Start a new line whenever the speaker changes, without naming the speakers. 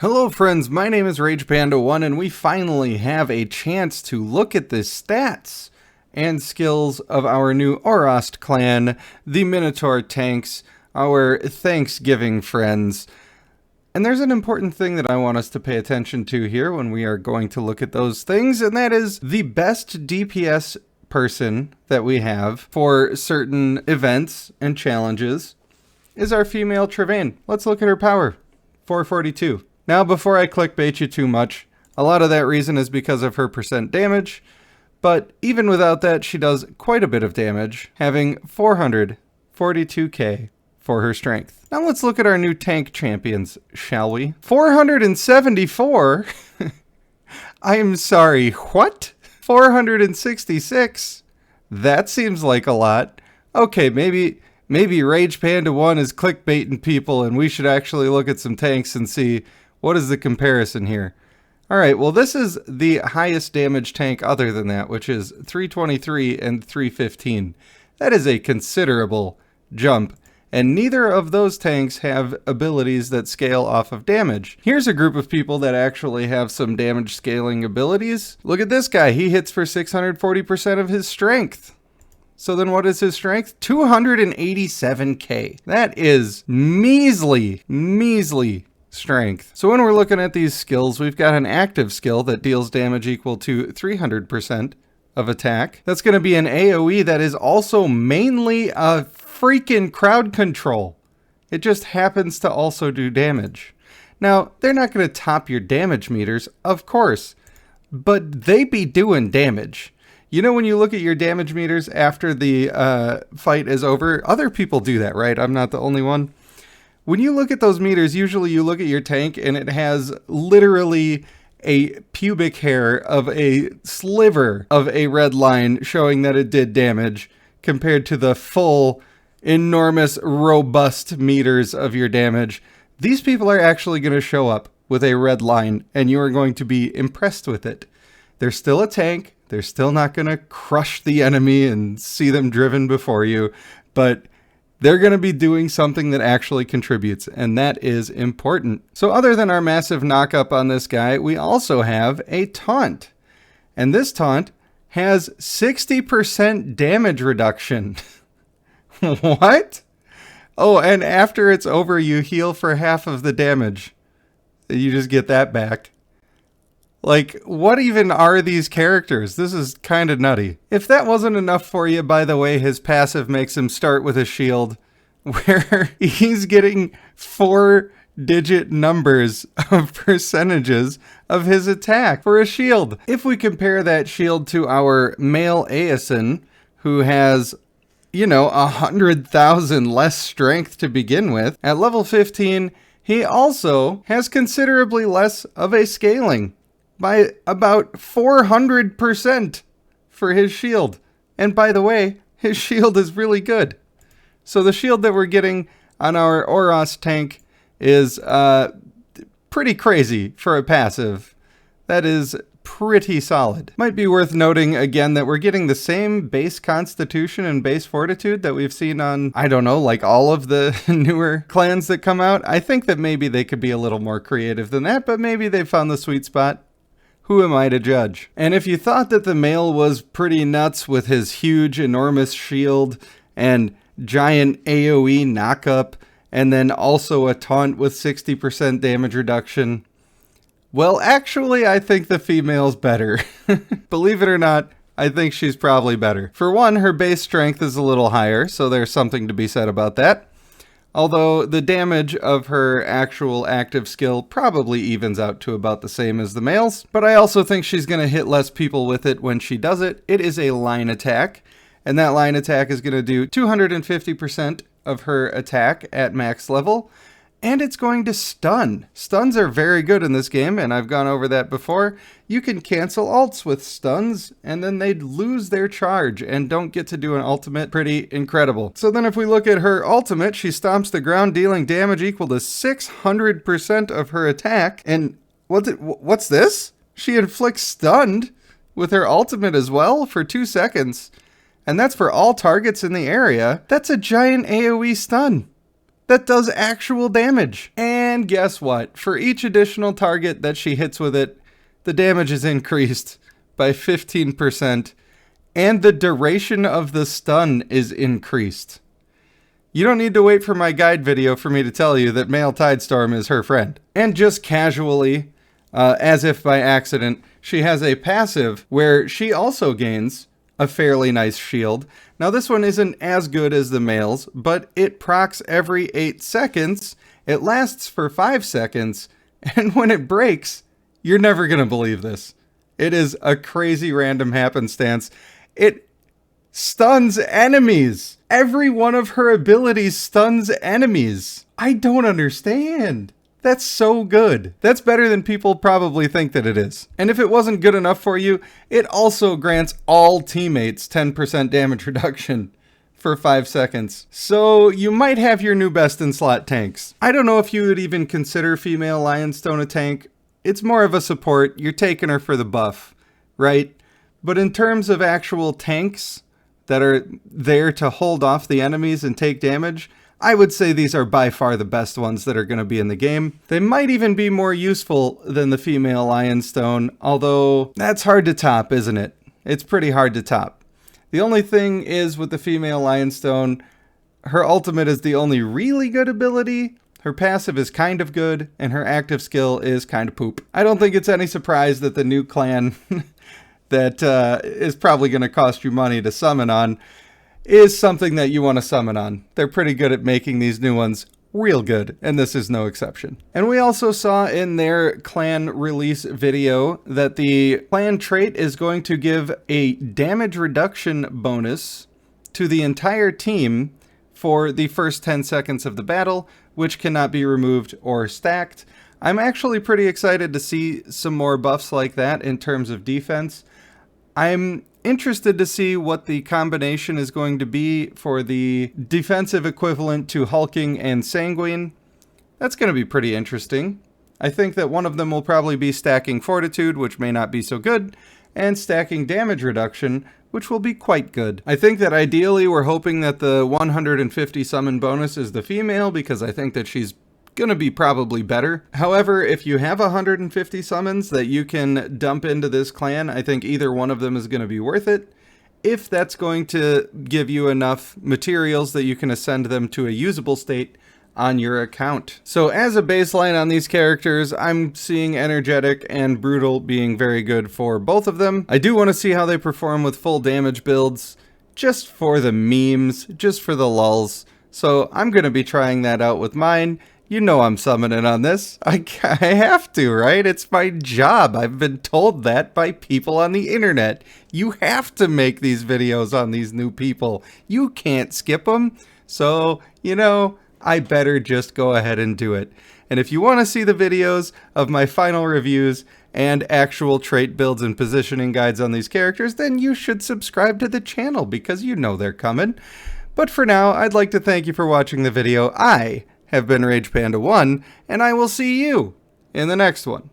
Hello friends, my name is RagePanda1 and we finally have a chance to look at the stats and skills of our new Orost clan, the Minotaur tanks, our Thanksgiving friends. And there's an important thing that I want us to pay attention to here when we are going to look at those things, and that is the best DPS person that we have for certain events and challenges is our female Trevane. Let's look at her power, 442. Now, before I clickbait you too much, a lot of that reason is because of her percent damage, but even without that, she does quite a bit of damage, having 442k for her strength. Now let's look at our new tank champions, shall we? 474? I'm sorry, what? 466? That seems like a lot. Okay, maybe RagePanda1 is clickbaiting people and we should actually look at some tanks and see what is the comparison here. Alright, well this is the highest damage tank other than that, which is 323 and 315. That is a considerable jump, and neither of those tanks have abilities that scale off of damage. Here's a group of people that actually have some damage scaling abilities. Look at this guy, he hits for 640% of his strength. So then what is his strength? 287k. That is measly strength. So when we're looking at these skills, we've got an active skill that deals damage equal to 300% of attack. That's going to be an AoE that is also mainly a freaking crowd control. It just happens to also do damage. Now, they're not going to top your damage meters, of course, but they be doing damage. You know, when you look at your damage meters after the fight is over, other people do that, right? I'm not the only one. When you look at those meters, usually you look at your tank and it has literally a pubic hair of a sliver of a red line showing that it did damage compared to the full, enormous, robust meters of your damage. These people are actually going to show up with a red line and you are going to be impressed with it. They're still a tank. They're still not going to crush the enemy and see them driven before you, but they're going to be doing something that actually contributes, and that is important. So other than our massive knock-up on this guy, we also have a taunt. And this taunt has 60% damage reduction. What? Oh, and after it's over, you heal for half of the damage. You just get that back. Like, what even are these characters? This is kind of nutty. If that wasn't enough for you, by the way, his passive makes him start with a shield where he's getting 4-digit numbers of percentages of his attack for a shield. If we compare that shield to our male Aeson, who has, 100,000 less strength to begin with, at level 15, he also has considerably less of a scaling, by about 400% for his shield. And by the way, his shield is really good. So the shield that we're getting on our Orost tank is pretty crazy for a passive. That is pretty solid. Might be worth noting again that we're getting the same base constitution and base fortitude that we've seen on, I don't know, like all of the newer clans that come out. I think that maybe they could be a little more creative than that, but maybe they found the sweet spot. Who am I to judge? And if you thought that the male was pretty nuts with his huge, enormous shield and giant AoE knockup, and then also a taunt with 60% damage reduction, well, actually, I think the female's better. Believe it or not, I think she's probably better. For one, her base strength is a little higher, so there's something to be said about that. Although the damage of her actual active skill probably evens out to about the same as the male's. But I also think she's going to hit less people with it when she does it. It is a line attack, and that line attack is going to do 250% of her attack at max level. And it's going to stun. Stuns are very good in this game, and I've gone over that before. You can cancel ults with stuns, and then they'd lose their charge and don't get to do an ultimate. Pretty incredible. So then if we look at her ultimate, she stomps the ground, dealing damage equal to 600% of her attack. And what's this? She inflicts stunned with her ultimate as well for 2 seconds. And that's for all targets in the area. That's a giant AoE stun. that does actual damage. And guess what? For each additional target that she hits with it, the damage is increased by 15%, and the duration of the stun is increased. You don't need to wait for my guide video for me to tell you that Male Tidestorm is her friend. And just casually, as if by accident, she has a passive where she also gains a fairly nice shield. Now this one isn't as good as the males, but it procs every 8 seconds, it lasts for 5 seconds, and when it breaks, you're never gonna believe this. It is a crazy random happenstance. It stuns enemies. Every one of her abilities stuns enemies. I don't understand. That's so good. That's better than people probably think that it is. And if it wasn't good enough for you, it also grants all teammates 10% damage reduction for 5 seconds. So you might have your new best in slot tanks. I don't know if you would even consider female Lionstone a tank. It's more of a support. You're taking her for the buff, right? But in terms of actual tanks that are there to hold off the enemies and take damage, I would say these are by far the best ones that are going to be in the game. They might even be more useful than the female Lionstone, although that's hard to top, isn't it? It's pretty hard to top. The only thing is with the female Lionstone, her ultimate is the only really good ability, her passive is kind of good, and her active skill is kind of poop. I don't think it's any surprise that the new clan that is probably going to cost you money to summon on is something that you want to summon on. They're pretty good at making these new ones real good, and this is no exception. And we also saw in their clan release video that the clan trait is going to give a damage reduction bonus to the entire team for the first 10 seconds of the battle, which cannot be removed or stacked. I'm actually pretty excited to see some more buffs like that in terms of defense. I'm interested to see what the combination is going to be for the defensive equivalent to hulking and sanguine. That's going to be pretty interesting. I think that one of them will probably be stacking fortitude, which may not be so good, and stacking damage reduction, which will be quite good. I think that ideally we're hoping that the 150 summon bonus is the female, because I think that she's gonna be probably better. However, if you have 150 summons that you can dump into this clan, I think either one of them is gonna be worth it, if that's going to give you enough materials that you can ascend them to a usable state on your account. So as a baseline on these characters, I'm seeing energetic and brutal being very good for both of them. I do want to see how they perform with full damage builds, just for the memes, just for the lulz. So I'm going to be trying that out with mine. You know I'm summoning on this. I have to, right? It's my job. I've been told that by people on the internet. You have to make these videos on these new people. You can't skip them. So, you know, I better just go ahead and do it. And if you want to see the videos of my final reviews and actual trait builds and positioning guides on these characters, then you should subscribe to the channel because you know they're coming. But for now, I'd like to thank you for watching the video. I have been RagePanda1, and I will see you in the next one.